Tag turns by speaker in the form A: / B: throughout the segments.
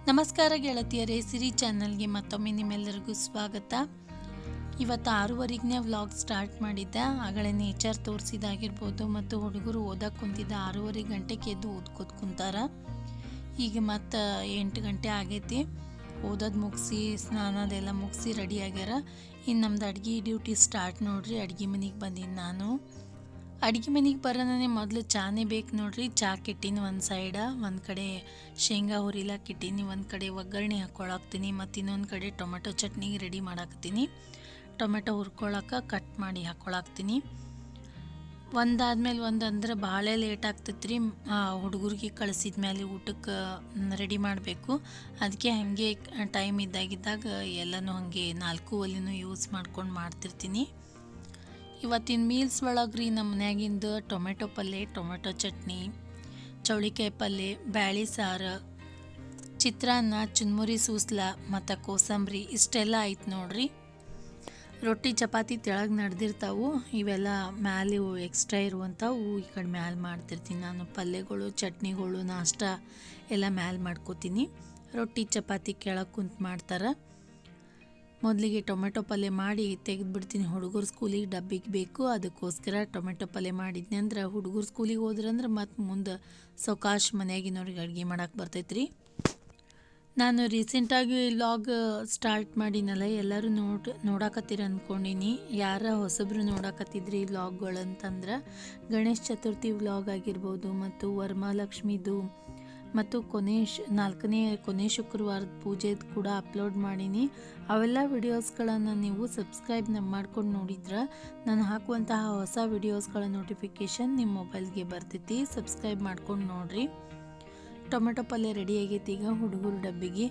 A: ನಮಸ್ಕಾರ ಗೆಳತಿಯರೇ, ಸಿರಿ ಚಾನಲ್ಗೆ ಮತ್ತೊಮ್ಮೆ ನಿಮ್ಮೆಲ್ಲರಿಗೂ ಸ್ವಾಗತ. ಇವತ್ತು 6:30ನೇ ವ್ಲಾಗ್ ಸ್ಟಾರ್ಟ್ ಮಾಡಿದ್ದೆ. ಆಗಲೇ ನೇಚರ್ ತೋರಿಸಿದಾಗಿರ್ಬೋದು ಮತ್ತು ಹುಡುಗರು ಓದಕ್ಕೆ ಕುಂತಿದ್ದ 6:30 ಗಂಟೆಗೆ ಎದ್ದು ಓದ್ಕೋತ ಕುಂತಾರ. ಈಗ ಮತ್ತು 8 ಗಂಟೆ ಆಗೈತಿ. ಓದೋದು ಮುಗಿಸಿ ಸ್ನಾನದೆಲ್ಲ ಮುಗಿಸಿ ರೆಡಿ ಆಗ್ಯಾರ. ಇನ್ನು ನಮ್ದು ಅಡುಗೆ ಡ್ಯೂಟಿ ಸ್ಟಾರ್ಟ್ ನೋಡ್ರಿ. ಅಡುಗೆ ಮನೆಗೆ ಬಂದಿದ್ದು ನಾನು. ಅಡುಗೆ ಮನೆಗೆ ಬರೋನೇ ಮೊದಲು ಚಾನೇ ಬೇಕು ನೋಡ್ರಿ. ಚಾ ಕೆಟ್ಟೀನಿ ಒಂದು ಸೈಡ, ಒಂದು ಕಡೆ ಶೇಂಗಾ ಹುರಿಲಾಕ ಇಟ್ಟೀನಿ, ಒಂದು ಕಡೆ ಒಗ್ಗರಣೆ ಹಾಕ್ಕೊಳಾಕ್ತೀನಿ ಮತ್ತು ಇನ್ನೊಂದು ಕಡೆ ಟೊಮೆಟೊ ಚಟ್ನಿಗೆ ರೆಡಿ ಮಾಡಾಕ್ತೀನಿ. ಟೊಮೆಟೊ ಹುರ್ಕೊಳಕ್ಕೆ ಕಟ್ ಮಾಡಿ ಹಾಕ್ಕೊಳಾಕ್ತೀನಿ. ಒಂದಾದ್ಮೇಲೆ ಒಂದು ಅಂದ್ರೆ ಭಾಳ ಲೇಟ್ ಆಗ್ತೈತೆ ರೀ. ಹುಡುಗರಿಗೆ ಕಳಿಸಿದ ಮೇಲೆ ಊಟಕ್ಕೆ ರೆಡಿ ಮಾಡಬೇಕು. ಅದಕ್ಕೆ ಹಾಗೆ ಟೈಮ್ ಇದ್ದಾಗ ಎಲ್ಲನೂ ಹಾಗೆ 4 ಒಲೆನೂ ಯೂಸ್ ಮಾಡ್ಕೊಂಡು ಮಾಡ್ತಿರ್ತೀನಿ. ಇವತ್ತಿನ ಮೀಲ್ಸ್ ಒಳಗೆ ರೀ ನಮ್ಮ ಮನ್ಯಾಗಿಂದು ಟೊಮೆಟೊ ಪಲ್ಯ, ಟೊಮೆಟೊ ಚಟ್ನಿ, ಚೌಳಿಕಾಯಿ ಪಲ್ಯ, ಬ್ಯಾಳಿ ಸಾರು, ಚಿತ್ರಾನ್ನ, ಚುನ್ಮುರಿ ಸೂಸ್ಲ ಮತ್ತು ಕೋಸಂಬರಿ ಇಷ್ಟೆಲ್ಲ ಆಯ್ತು ನೋಡ್ರಿ. ರೊಟ್ಟಿ ಚಪಾತಿ ತೆಳಗೆ ನಡೆದಿರ್ತಾವು, ಇವೆಲ್ಲ ಮ್ಯಾಲೆ ಎಕ್ಸ್ಟ್ರಾ ಇರುವಂಥವು ಈ ಕಡೆ ಮ್ಯಾಲೆ ಮಾಡ್ತಿರ್ತೀನಿ ನಾನು. ಪಲ್ಯಗಳು, ಚಟ್ನಿಗಳು, ನಾಷ್ಟ ಎಲ್ಲ ಮ್ಯಾಲೆ ಮಾಡ್ಕೋತೀನಿ. ರೊಟ್ಟಿ ಚಪಾತಿ ಕೆಳಗೆ ಕುಂತು ಮಾಡ್ತಾರೆ. ಮೊದಲಿಗೆ ಟೊಮೆಟೊ ಪಲ್ಯ ಮಾಡಿ ತೆಗೆದುಬಿಡ್ತೀನಿ. ಹುಡುಗರು ಸ್ಕೂಲಿಗೆ ಡಬ್ಬಿಗೆ ಬೇಕು, ಅದಕ್ಕೋಸ್ಕರ ಟೊಮೆಟೊ ಪಲ್ಯ ಮಾಡಿದ್ನಿ ಅಂದ್ರೆ ಹುಡುಗರು ಸ್ಕೂಲಿಗೆ ಹೋದ್ರಂದ್ರೆ ಮತ್ತು ಮುಂದೆ ಸೌಕಾಶ್ ಮನೆಯಾಗಿನವ್ರಿಗೆ ಅಡುಗೆ ಮಾಡಕ್ಕೆ ಬರ್ತೈತೆ ರೀ. ನಾನು ರೀಸೆಂಟಾಗಿ ವ್ಲಾಗ್ ಸ್ಟಾರ್ಟ್ ಮಾಡಿನಲ್ಲ, ಎಲ್ಲರೂ ನೋಡಾಕತ್ತೀರ ಅಂದ್ಕೊಂಡಿನಿ. ಯಾರ ಹೊಸಬ್ರು ನೋಡಾಕತ್ತಿದ್ರಿ ವ್ಲಾಗ್ಗಳಂತಂದ್ರೆ ಗಣೇಶ ಚತುರ್ಥಿ ವ್ಲಾಗ್ ಆಗಿರ್ಬೋದು ಮತ್ತು ವರಮಹಾಲಕ್ಷ್ಮಿದು ಮತ್ತು 4ನೇ ಕೊನೆ ಶುಕ್ರವಾರದ ಪೂಜೆದು ಕೂಡ ಅಪ್ಲೋಡ್ ಮಾಡೀನಿ. ಅವೆಲ್ಲ ವಿಡಿಯೋಸ್ಗಳನ್ನು ನೀವು ಸಬ್ಸ್ಕ್ರೈಬ್ ಮಾಡ್ಕೊಂಡು ನೋಡಿದ್ರೆ ನಾನು ಹಾಕುವಂತಹ ಹೊಸ ವಿಡಿಯೋಸ್ಗಳ ನೋಟಿಫಿಕೇಷನ್ ನಿಮ್ಮ ಮೊಬೈಲ್ಗೆ ಬರ್ತೈತಿ. ಸಬ್ಸ್ಕ್ರೈಬ್ ಮಾಡ್ಕೊಂಡು ನೋಡಿರಿ. ಟೊಮೆಟೊ ಪಲ್ಯ ರೆಡಿ ಆಗೈತಿ. ಈಗ ಹುಡುಗರು ಡಬ್ಬಿಗೆ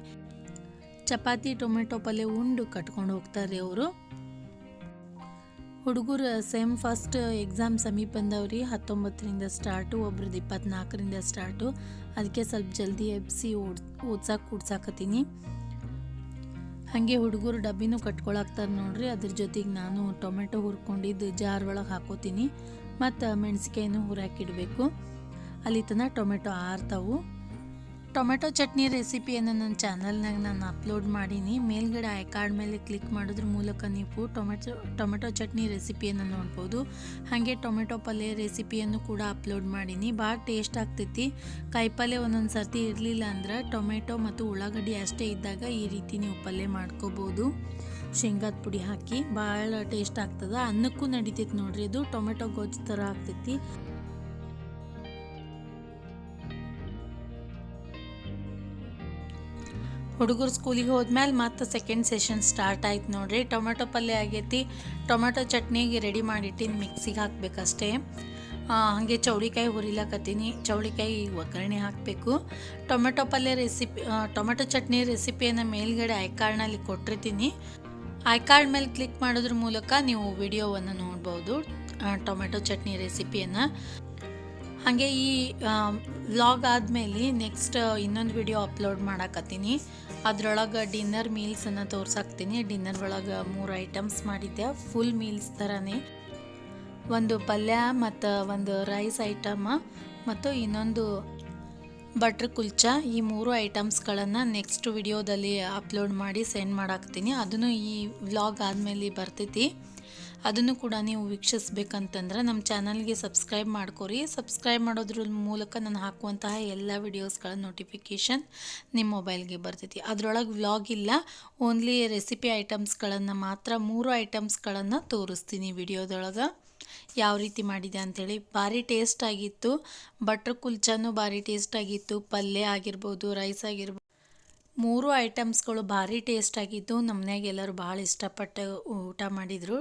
A: ಚಪಾತಿ ಟೊಮೆಟೊ ಪಲ್ಯ ಉಂಡು ಕಟ್ಕೊಂಡು ಹೋಗ್ತಾರೆ ಅವರು. ಹುಡುಗರು ಸೇಮ್ ಫಸ್ಟ್ ಎಕ್ಸಾಮ್ ಸಮೀಪ ಬಂದವ್ರಿ. 19ರಿಂದ ಸ್ಟಾರ್ಟು, ಒಬ್ರದ್ದು 24ರಿಂದ ಸ್ಟಾರ್ಟು. ಅದಕ್ಕೆ ಸ್ವಲ್ಪ ಜಲ್ದಿ ಎಬ್ಸಿ ಕೂಡ್ಸಾಕತ್ತೀನಿ. ಹಾಗೆ ಹುಡುಗರು ಡಬ್ಬಿನೂ ಕಟ್ಕೊಳಾಕ್ತಾರೆ ನೋಡ್ರಿ. ಅದ್ರ ಜೊತೆಗೆ ನಾನು ಟೊಮೆಟೊ ಹುರ್ಕೊಂಡಿದ್ದು ಜಾರ್ ಒಳಗೆ ಹಾಕೋತೀನಿ ಮತ್ತು ಮೆಣಸಿಕಾಯಿನೂ ಹುರಾಕಿಡಬೇಕು. ಅಲ್ಲಿ ತನಕ ಟೊಮೆಟೊ ಆರ್ತಾವು. ಟೊಮೆಟೊ ಚಟ್ನಿ ರೆಸಿಪಿಯನ್ನು ನನ್ನ ಚಾನಲ್ನಾಗ ನಾನು ಅಪ್ಲೋಡ್ ಮಾಡೀನಿ. ಮೇಲ್ಗಡೆ ಐ ಕಾರ್ಡ್ ಮೇಲೆ ಕ್ಲಿಕ್ ಮಾಡೋದ್ರ ಮೂಲಕ ನೀವು ಟೊಮೆಟೊ ಚಟ್ನಿ ರೆಸಿಪಿಯನ್ನು ನೋಡ್ಬೋದು. ಹಾಗೆ ಟೊಮೆಟೊ ಪಲ್ಯ ರೆಸಿಪಿಯನ್ನು ಕೂಡ ಅಪ್ಲೋಡ್ ಮಾಡೀನಿ. ಭಾಳ ಟೇಸ್ಟ್ ಆಗ್ತೈತಿ. ಕಾಯಿಪಲ್ಯ ಒಂದೊಂದು ಸರ್ತಿ ಇರಲಿಲ್ಲ ಅಂದ್ರೆ ಟೊಮೆಟೊ ಮತ್ತು ಉಳ್ಳಾಗಡ್ಡಿ ಅಷ್ಟೇ ಇದ್ದಾಗ ಈ ರೀತಿ ನೀವು ಪಲ್ಯ ಮಾಡ್ಕೋಬೋದು. ಶೇಂಗಾದ ಪುಡಿ ಹಾಕಿ ಭಾಳ ಟೇಸ್ಟ್ ಆಗ್ತದೆ. ಅನ್ನಕ್ಕೂ ನಡಿತೈತಿ ನೋಡ್ರಿ. ಇದು ಟೊಮೆಟೊ ಗೊಜ್ಜು ಥರ ಆಗ್ತೈತಿ. ಹುಡುಗರು ಸ್ಕೂಲಿಗೆ ಹೋದ್ಮೇಲೆ ಮತ್ತೆ ಸೆಕೆಂಡ್ ಸೆಷನ್ ಸ್ಟಾರ್ಟ್ ಆಯ್ತು ನೋಡ್ರಿ. ಟೊಮೆಟೊ ಪಲ್ಯ ಆಗೈತಿ. ಟೊಮೆಟೊ ಚಟ್ನಿಗೆ ರೆಡಿ ಮಾಡಿಟ್ಟಿನಿ, ಮಿಕ್ಸಿಗೆ ಹಾಕಬೇಕಷ್ಟೇ. ಹಾಗೆ ಚೌಳಿಕಾಯಿ ಹುರಿಲಾಕತ್ತೀನಿ. ಚೌಳಿಕಾಯಿ ಒಗ್ಗರಣೆ ಹಾಕಬೇಕು. ಟೊಮೆಟೊ ಚಟ್ನಿ ರೆಸಿಪಿಯನ್ನು ಮೇಲ್ಗಡೆ ಐ ಕಾರ್ಡ್ನಲ್ಲಿ ಕೊಟ್ಟಿರ್ತೀನಿ. ಐ ಕಾರ್ಡ್ ಮೇಲೆ ಕ್ಲಿಕ್ ಮಾಡೋದ್ರ ಮೂಲಕ ನೀವು ವಿಡಿಯೋವನ್ನು ನೋಡ್ಬೋದು, ಟೊಮೆಟೊ ಚಟ್ನಿ ರೆಸಿಪಿಯನ್ನು. ಹಾಗೆ ಈ ವ್ಲಾಗ್ ಆದಮೇಲೆ ನೆಕ್ಸ್ಟ್ ಇನ್ನೊಂದು ವಿಡಿಯೋ ಅಪ್ಲೋಡ್ ಮಾಡಾಕತ್ತೀನಿ. ಅದರೊಳಗೆ ಡಿನ್ನರ್ ಮೀಲ್ಸನ್ನು ತೋರ್ಸಾಕ್ತೀನಿ. ಡಿನ್ನರ್ ಒಳಗೆ 3 ಐಟಮ್ಸ್ ಮಾಡಿದ್ದೆ, ಫುಲ್ ಮೀಲ್ಸ್ ಥರನೇ. ಒಂದು ಪಲ್ಯ ಮತ್ತು ಒಂದು ರೈಸ್ ಐಟಮ್ ಮತ್ತು ಇನ್ನೊಂದು ಬಟ್ರ್ ಕುಲ್ಚಾ. ಈ 3 ಐಟಮ್ಸ್ಗಳನ್ನು ನೆಕ್ಸ್ಟ್ ವಿಡಿಯೋದಲ್ಲಿ ಅಪ್ಲೋಡ್ ಮಾಡಿ ಸೆಂಡ್ ಮಾಡಾಕ್ತೀನಿ. ಅದನ್ನು ಈ ವ್ಲಾಗ್ ಆದಮೇಲೆ ಬರ್ತೈತಿ. ಅದನ್ನು ಕೂಡ ನೀವು ವೀಕ್ಷಿಸ್ಬೇಕಂತಂದ್ರೆ ನಮ್ಮ ಚಾನಲ್ಗೆ ಸಬ್ಸ್ಕ್ರೈಬ್ ಮಾಡ್ಕೊರಿ. ಸಬ್ಸ್ಕ್ರೈಬ್ ಮಾಡೋದ್ರ ಮೂಲಕ ನಾನು ಹಾಕುವಂತಹ ಎಲ್ಲ ವಿಡಿಯೋಸ್ಗಳ ನೋಟಿಫಿಕೇಷನ್ ನಿಮ್ಮ ಮೊಬೈಲ್ಗೆ ಬರ್ತೈತಿ. ಅದರೊಳಗೆ ವ್ಲಾಗ್ ಇಲ್ಲ, ಓನ್ಲಿ ರೆಸಿಪಿ ಐಟಮ್ಸ್ಗಳನ್ನು ಮಾತ್ರ 3 ಐಟಮ್ಸ್ಗಳನ್ನು ತೋರಿಸ್ತೀನಿ ವಿಡಿಯೋದೊಳಗೆ. ಯಾವ ರೀತಿ ಮಾಡಿದೆ ಅಂಥೇಳಿ ಭಾರಿ ಟೇಸ್ಟ್ ಆಗಿತ್ತು. ಬಟ್ರ್ ಕುಲ್ಚಾನು ಭಾರಿ ಟೇಸ್ಟ್ ಆಗಿತ್ತು. ಪಲ್ಯ ಆಗಿರ್ಬೋದು, ರೈಸ್ ಆಗಿರ್ಬೋದು, 3 ಐಟಮ್ಸ್ಗಳು ಭಾರಿ ಟೇಸ್ಟ್ ಆಗಿದ್ದು. ನಮ್ಮ ಮನ್ಯಾಗ ಎಲ್ಲರೂ ಭಾಳ ಇಷ್ಟಪಟ್ಟು ಊಟ ಮಾಡಿದರು.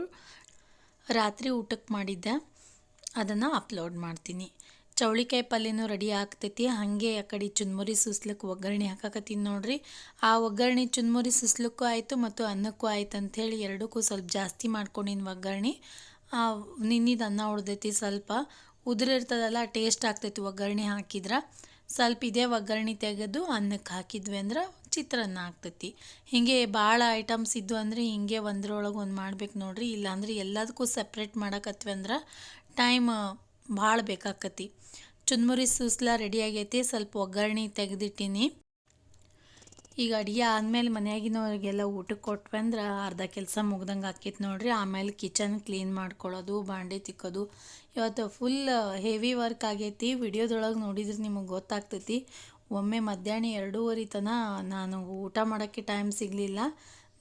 A: ರಾತ್ರಿ ಊಟಕ್ಕೆ ಮಾಡಿದ್ದೆ, ಅದನ್ನು ಅಪ್ಲೋಡ್ ಮಾಡ್ತೀನಿ. ಚೌಳಿಕಾಯಿ ಪಲ್ಯನೂ ರೆಡಿ ಆಗ್ತೈತಿ. ಹಾಗೆ ಆ ಕಡೆ ಚುನ್ಮುರಿ ಸುಸ್ಲಕ್ಕೆ ಒಗ್ಗರಣೆ ಹಾಕಕತ್ತೀನಿ ನೋಡ್ರಿ. ಆ ಒಗ್ಗರಣೆ ಚುನ್ಮುರಿ ಸುಸ್ಲಕ್ಕೂ ಆಯಿತು ಮತ್ತು ಅನ್ನಕ್ಕೂ ಆಯ್ತು ಅಂಥೇಳಿ ಎರಡಕ್ಕೂ ಸ್ವಲ್ಪ ಜಾಸ್ತಿ ಮಾಡ್ಕೊಂಡಿನಿ ಒಗ್ಗರಣೆ. ನಿನ್ನಿದು ಅನ್ನ ಉಳ್ದೈತಿ, ಸ್ವಲ್ಪ ಉದುರಿರ್ತದಲ್ಲ, ಟೇಸ್ಟ್ ಆಗ್ತೈತಿ ಒಗ್ಗರಣೆ ಹಾಕಿದ್ರೆ. ಸ್ವಲ್ಪ ಇದೇ ಒಗ್ಗರಣೆ ತೆಗೆದು ಅನ್ನಕ್ಕೆ ಹಾಕಿದ್ವಿ ಅಂದ್ರೆ ಚಿತ್ರಾನ್ನ ಆಗ್ತೈತಿ. ಹೀಗೆ ಭಾಳ ಐಟಮ್ಸ್ ಇದ್ದು ಅಂದರೆ ಹಿಂಗೆ ಒಂದ್ರೊಳಗೆ ಒಂದು ಮಾಡ್ಬೇಕು ನೋಡ್ರಿ. ಇಲ್ಲಾಂದ್ರೆ ಎಲ್ಲದಕ್ಕೂ ಸಪ್ರೇಟ್ ಮಾಡಕತ್ವಿ ಅಂದ್ರೆ ಟೈಮ್ ಭಾಳ ಬೇಕಾಕತಿ. ಚುನ್ಮುರಿ ಸೂಸ್ಲ ರೆಡಿ ಆಗೈತಿ. ಸ್ವಲ್ಪ ಒಗ್ಗರಣೆ ತೆಗೆದಿಟ್ಟಿನಿ. ಈಗ ಅಡುಗೆ ಆದಮೇಲೆ ಮನೆಯಾಗಿನವ್ರಿಗೆಲ್ಲ ಊಟಕ್ಕೆ ಕೊಟ್ವಿ ಅಂದ್ರೆ ಅರ್ಧ ಕೆಲಸ ಮುಗ್ದಂಗೆ ಆಕೈತೆ ನೋಡ್ರಿ. ಆಮೇಲೆ ಕಿಚನ್ ಕ್ಲೀನ್ ಮಾಡ್ಕೊಳ್ಳೋದು, ಬಾಂಡೆ ತಿಕ್ಕೋದು, ಇವತ್ತು ಫುಲ್ ಹೆವಿ ವರ್ಕ್ ಆಗೈತಿ. ವಿಡಿಯೋದೊಳಗೆ ನೋಡಿದ್ರೆ ನಿಮಗೆ ಗೊತ್ತಾಗ್ತೈತಿ. ಒಮ್ಮೆ ಮಧ್ಯಾಹ್ನ 2:30 ತನಕ ನಾನು ಊಟ ಮಾಡೋಕ್ಕೆ ಟೈಮ್ ಸಿಗಲಿಲ್ಲ.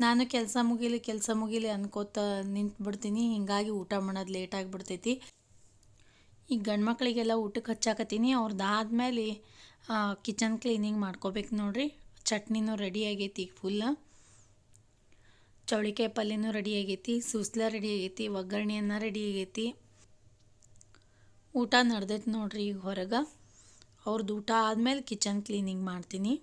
A: ನಾನು ಕೆಲಸ ಮುಗೀಲಿ ಅನ್ಕೋತ ನಿಂತ್ಬಿಡ್ತೀನಿ. ಹೀಗಾಗಿ ಊಟ ಮಾಡೋದು ಲೇಟ್ ಆಗಿಬಿಡ್ತೈತಿ. ಈಗ ಗಂಡು ಮಕ್ಕಳಿಗೆಲ್ಲ ಊಟಕ್ಕೆ ಹಚ್ಚಾಕತ್ತೀನಿ. ಅವ್ರದ್ದಾದ್ಮೇಲೆ ಕಿಚನ್ ಕ್ಲೀನಿಂಗ್ ಮಾಡ್ಕೋಬೇಕು ನೋಡ್ರಿ. ಚಟ್ನಿನೂ ರೆಡಿ ಆಗೈತಿ. ಈಗ ಫುಲ್ ಚೌಳಿಕಾಯಿ ಪಲ್ಯನೂ ರೆಡಿ ಆಗೈತಿ, ಸೂಸ್ಲ ರೆಡಿ ಆಗೈತಿ, ಒಗ್ಗರಣೆಯನ್ನ ರೆಡಿ ಆಗೈತಿ. ಊಟ ನಡೆದೈತಿ ನೋಡ್ರಿ. ಈಗ ಹೊರಗೆ ಅವ್ರದ್ದು ಊಟ ಆದಮೇಲೆ ಕಿಚನ್ ಕ್ಲೀನಿಂಗ್ ಮಾಡ್ತೀನಿ.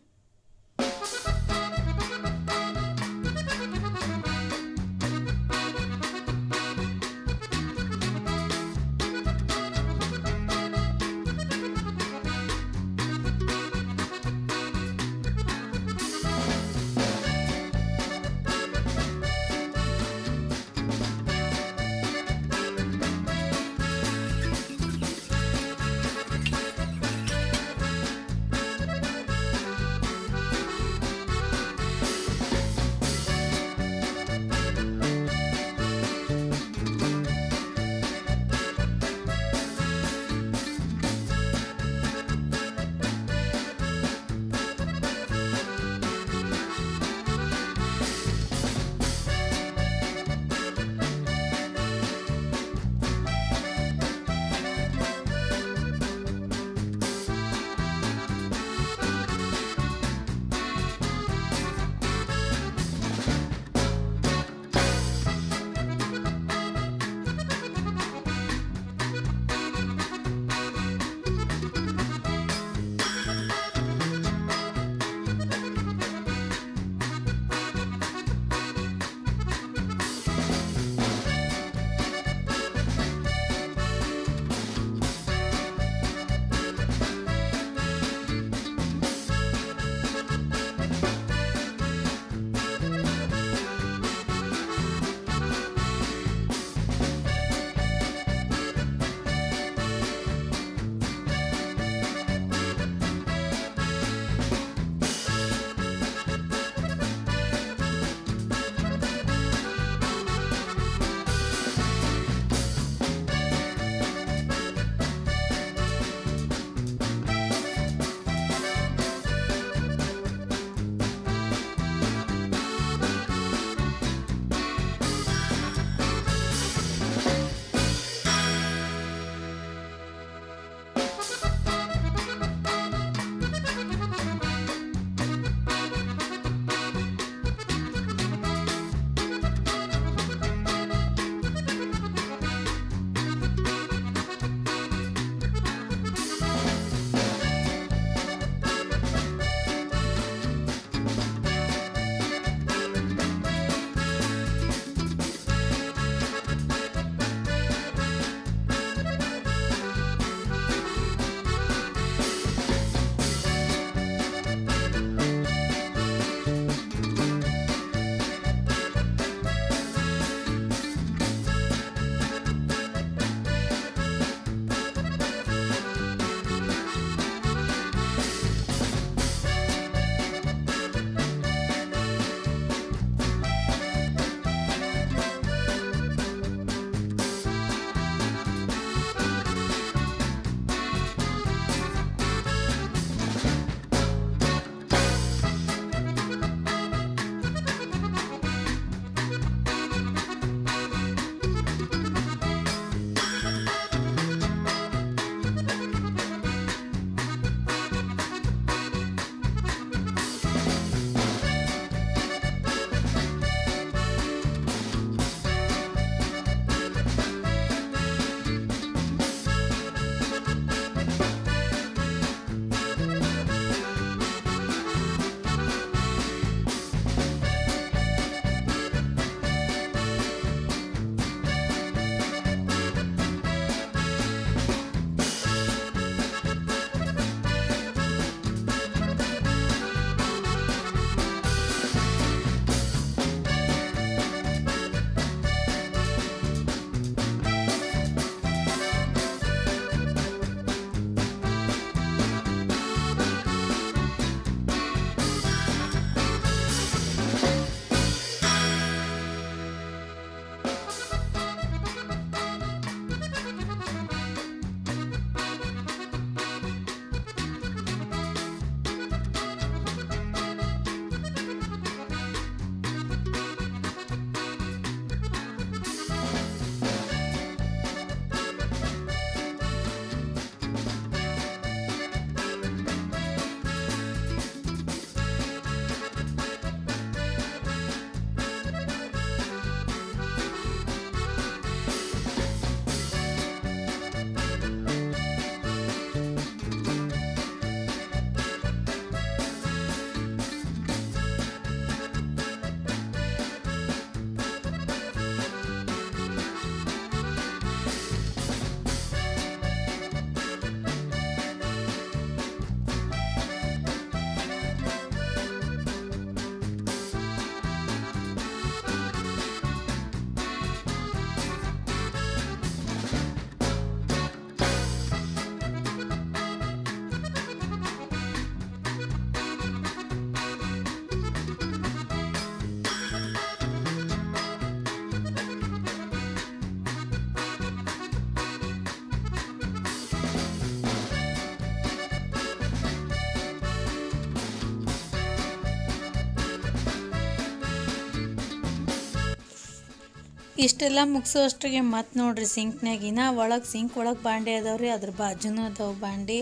A: ಇಷ್ಟೆಲ್ಲ ಮುಗಿಸೋ ಅಷ್ಟಿಗೆ ಮತ್ತೆ ನೋಡ್ರಿ ಸಿಂಕ್ನಾಗಿನ ಒಳಗೆ ಸಿಂಕ್ ಒಳಗೆ ಬಾಂಡೆ ಅದಾವ್ರಿ, ಅದ್ರ ಬಾಜುನೂ ಅದಾವೆ ಬಾಂಡೆ.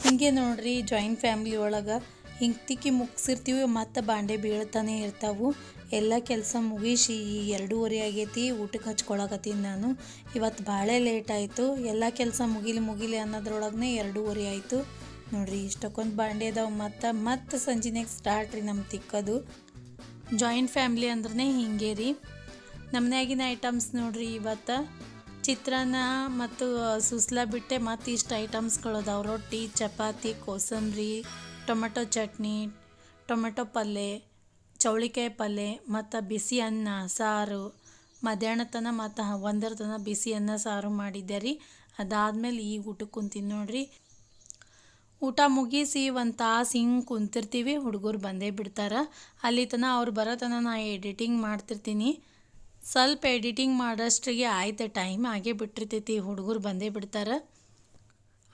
A: ಹಿಂಗೆ ನೋಡ್ರಿ ಜಾಯಿಂಟ್ ಫ್ಯಾಮ್ಲಿ ಒಳಗೆ ಹಿಂಗೆ ತಿಕ್ಕಿ ಮುಗಿಸಿರ್ತೀವಿ ಮತ್ತು ಬಾಂಡೆ ಬೀಳ್ತಾನೆ ಇರ್ತಾವೆ. ಎಲ್ಲ ಕೆಲಸ ಮುಗಿಸಿ 2:30 ಆಗೈತಿ, ಊಟಕ್ಕೆ ಹಚ್ಕೊಳಕತ್ತೀನಿ ನಾನು. ಇವತ್ತು ಭಾಳ ಲೇಟ್ ಆಯಿತು, ಎಲ್ಲ ಕೆಲಸ ಮುಗಿಲಿ ಅನ್ನೋದ್ರೊಳಗೆ 2:30 ಆಯಿತು. ನೋಡಿರಿ ಇಷ್ಟಕ್ಕೊಂದು ಬಾಂಡೆ ಅದಾವೆ. ಮತ್ತು ಸಂಜಿನಾಗ ಸ್ಟಾರ್ಟ್ ರೀ ನಮ್ಮ ತಿಕ್ಕೋದು. ಜಾಯಿಂಟ್ ಫ್ಯಾಮ್ಲಿ ಅಂದ್ರೆ ಹಿಂಗೆ ರೀ. ನಮ್ಮನ್ಯಾಗಿನ ಐಟಮ್ಸ್ ನೋಡ್ರಿ, ಇವತ್ತು ಚಿತ್ರಾನ್ನ ಮತ್ತು ಸುಸ್ಲಾ ಬಿಟ್ಟೆ ಮತ್ತು ಇಷ್ಟು ಐಟಮ್ಸ್ಗಳದಾವೆ. ರೊಟ್ಟಿ, ಚಪಾತಿ, ಕೋಸಂಬರಿ, ಟೊಮೆಟೊ ಚಟ್ನಿ, ಟೊಮೆಟೊ ಪಲ್ಯ, ಚೌಳಿಕಾಯಿ ಪಲ್ಯ ಮತ್ತು ಬಿಸಿ ಅನ್ನ ಸಾರು. ಮಧ್ಯಾಹ್ನ ತನಕ ಮತ್ತು 1 ತನಕ ಬಿಸಿ ಅನ್ನ ಸಾರು ಮಾಡಿದ್ದೆ ರೀ. ಅದಾದಮೇಲೆ ಈಗ ಊಟಕ್ಕೆ ಕುಂತೀನಿ ನೋಡ್ರಿ. ಊಟ ಮುಗಿಸಿ 1 ತಾಸು ಹಿಂಗೆ ಕುಂತಿರ್ತೀವಿ, ಹುಡುಗರು ಬಂದೇ ಬಿಡ್ತಾರೆ. ಅಲ್ಲಿ ತನಕ ಅವ್ರು ಬರೋ ತನಕ ನಾ ಎಡಿಟಿಂಗ್ ಮಾಡ್ತಿರ್ತೀನಿ. ಸ್ವಲ್ಪ ಎಡಿಟಿಂಗ್ ಮಾಡೋಷ್ಟಿಗೆ ಆಯ್ತು, ಟೈಮ್ ಆಗೇ ಬಿಟ್ಟಿರ್ತೈತಿ, ಹುಡುಗರು ಬಂದೇ ಬಿಡ್ತಾರೆ.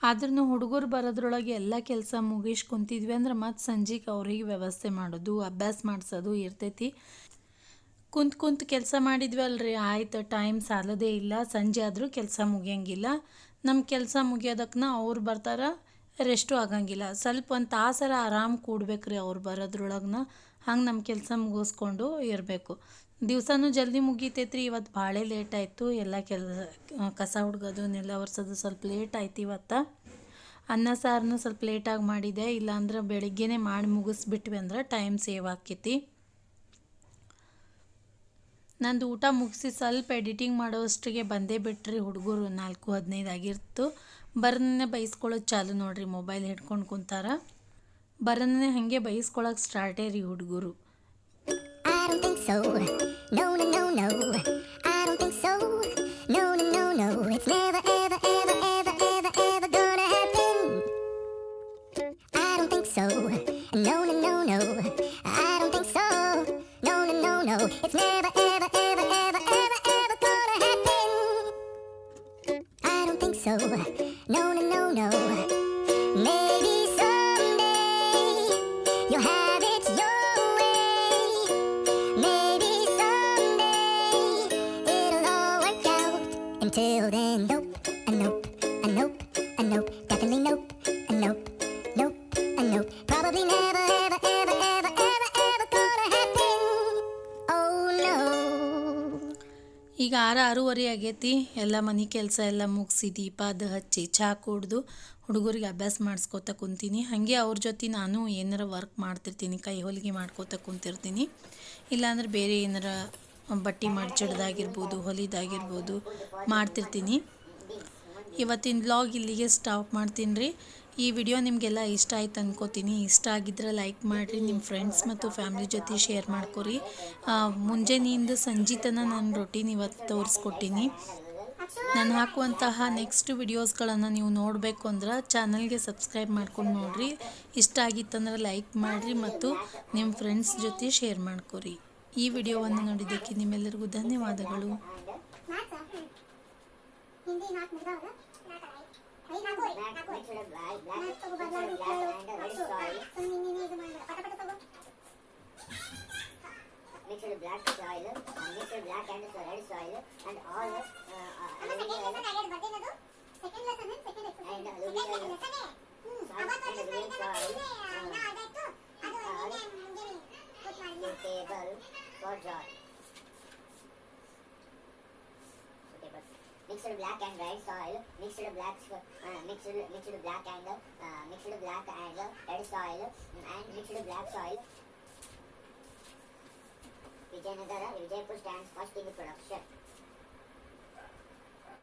A: ಆದ್ರೂ ಹುಡುಗರು ಬರೋದ್ರೊಳಗೆ ಎಲ್ಲ ಕೆಲಸ ಮುಗಿಸಿ ಕುಂತಿದ್ವಿ ಅಂದ್ರೆ ಮತ್ತು ಸಂಜೆಗೆ ಅವ್ರಿಗೆ ವ್ಯವಸ್ಥೆ ಮಾಡೋದು, ಅಭ್ಯಾಸ ಮಾಡಿಸೋದು ಇರ್ತೈತಿ. ಕುಂತು ಕೆಲಸ ಮಾಡಿದ್ವಿ ಅಲ್ರಿ, ಆಯ್ತು ಟೈಮ್ ಸಾಲೋದೇ ಇಲ್ಲ. ಸಂಜೆ ಆದರೂ ಕೆಲಸ ಮುಗಿಯಂಗಿಲ್ಲ. ನಮ್ಮ ಕೆಲಸ ಮುಗಿಯೋದಕ್ಕೆ ಅವ್ರು ಬರ್ತಾರೆ, ರೆಸ್ಟು ಆಗಂಗಿಲ್ಲ. ಸ್ವಲ್ಪ 1 ತಾಸರ ಆರಾಮ್ ಕೂಡ್ಬೇಕ್ರಿ ಅವ್ರು ಬರೋದ್ರೊಳಗೆ. ಹಂಗೆ ನಮ್ಮ ಕೆಲಸ ಮುಗಿಸ್ಕೊಂಡು ಇರಬೇಕು. ದಿವಸನೂ ಜಲ್ದಿ ಮುಗಿತೈತ್ರಿ. ಇವತ್ತು ಭಾಳ ಲೇಟ್ ಆಯಿತು. ಎಲ್ಲ ಕಸ ಹುಡ್ಗೋದು, ನೆಲ ಒರೆಸೋದು ಸ್ವಲ್ಪ ಲೇಟ್ ಆಯ್ತು ಇವತ್ತು. ಅನ್ನ ಸಾರನ್ನು ಸ್ವಲ್ಪ ಲೇಟಾಗಿ ಮಾಡಿದೆ, ಇಲ್ಲಾಂದ್ರೆ ಬೆಳಿಗ್ಗೆನೇ ಮಾಡಿ ಮುಗಿಸ್ಬಿಟ್ವಿ ಅಂದ್ರೆ ಟೈಮ್ ಸೇವ್ ಆಕ್ಕೈತಿ. ನಂದು ಊಟ ಮುಗಿಸಿ ಸ್ವಲ್ಪ ಎಡಿಟಿಂಗ್ ಮಾಡೋಷ್ಟಿಗೆ ಬಂದೇ ಬಿಟ್ರಿ ಹುಡುಗರು. 4:15 ಆಗಿರ್ತು. ಬರನ್ನೇ ಬೈಸ್ಕೊಳ್ಳೋದು ಚಾಲು ನೋಡ್ರಿ, ಮೊಬೈಲ್ ಹಿಡ್ಕೊಂಡು ಕುಂತಾರ. ಬರನ್ನೇ ಹಾಗೆ ಬೈಸ್ಕೊಳಕ್ಕೆ ಸ್ಟಾರ್ಟೇ ರೀ ಹುಡುಗರು.
B: So, no, no, no, no. Maybe someday you'll have it your way. Maybe someday it'll all work out. Until then, nope, a nope, a nope, a nope. Definitely nope, a nope, nope, a nope. Probably never, ever, ever, ever, ever, ever gonna happen. Oh no.
A: ಈಗ 6:30 ಆಗೈತಿ. ಎಲ್ಲ ಮನೆ ಕೆಲಸ ಎಲ್ಲ ಮುಗಿಸಿ ದೀಪ ಅದು ಹಚ್ಚಿ ಚಹಾ ಕುಡ್ದು ಹುಡುಗರಿಗೆ ಅಭ್ಯಾಸ ಮಾಡಿಸ್ಕೋತ ಕುಂತೀನಿ. ಹಾಗೆ ಅವ್ರ ಜೊತೆ ನಾನು ಏನಾರ ವರ್ಕ್ ಮಾಡ್ತಿರ್ತೀನಿ, ಕೈ ಹೊಲಿಗೆ ಮಾಡ್ಕೋತ ಕುಂತಿರ್ತೀನಿ. ಇಲ್ಲಾಂದ್ರೆ ಬೇರೆ ಏನಾರ ಬಟ್ಟೆ ಮಡ್ಚಿಡ್ದಾಗಿರ್ಬೋದು, ಹೊಲಿದಾಗಿರ್ಬೋದು ಮಾಡ್ತಿರ್ತೀನಿ. ಇವತ್ತಿನ ವ್ಲಾಗ್ ಇಲ್ಲಿಗೆ ಸ್ಟಾಪ್ ಮಾಡ್ತೀನಿ ರೀ. ಈ ವಿಡಿಯೋ ನಿಮಗೆಲ್ಲ ಇಷ್ಟ ಆಯ್ತು ಅನ್ಕೋತೀನಿ. ಇಷ್ಟ ಆಗಿದ್ರೆ ಲೈಕ್ ಮಾಡಿರಿ, ನಿಮ್ಮ ಫ್ರೆಂಡ್ಸ್ ಮತ್ತು ಫ್ಯಾಮ್ಲಿ ಜೊತೆ ಶೇರ್ ಮಾಡ್ಕೊರಿ. ಮುಂಜಾನೆಯಿಂದ ಸಂಜೆ ತನಕ ನಾನು ರೊಟೀನ್ ಇವತ್ತು ತೋರಿಸ್ಕೊಟ್ಟೀನಿ. ನಾನು ಹಾಕುವಂತಹ ನೆಕ್ಸ್ಟ್ ವಿಡಿಯೋಸ್ಗಳನ್ನು ನೀವು ನೋಡಬೇಕು ಅಂದ್ರೆ ಚಾನಲ್ಗೆ ಸಬ್ಸ್ಕ್ರೈಬ್ ಮಾಡ್ಕೊಂಡು ನೋಡಿರಿ. ಇಷ್ಟ ಆಗಿತ್ತಂದ್ರೆ ಲೈಕ್ ಮಾಡಿರಿ ಮತ್ತು ನಿಮ್ಮ ಫ್ರೆಂಡ್ಸ್ ಜೊತೆ ಶೇರ್ ಮಾಡ್ಕೊರಿ. ಈ ವಿಡಿಯೋವನ್ನು ನೋಡಿದ್ದಕ್ಕೆ ನಿಮ್ಮೆಲ್ಲರಿಗೂ ಧನ್ಯವಾದಗಳು.
B: Mix with black soil, mix with black and red soil, and all table for joy. Mix with black and red soil, mix with black and red soil, and mix with black soil. Vijayanagar, Vijaypur stands first in the production.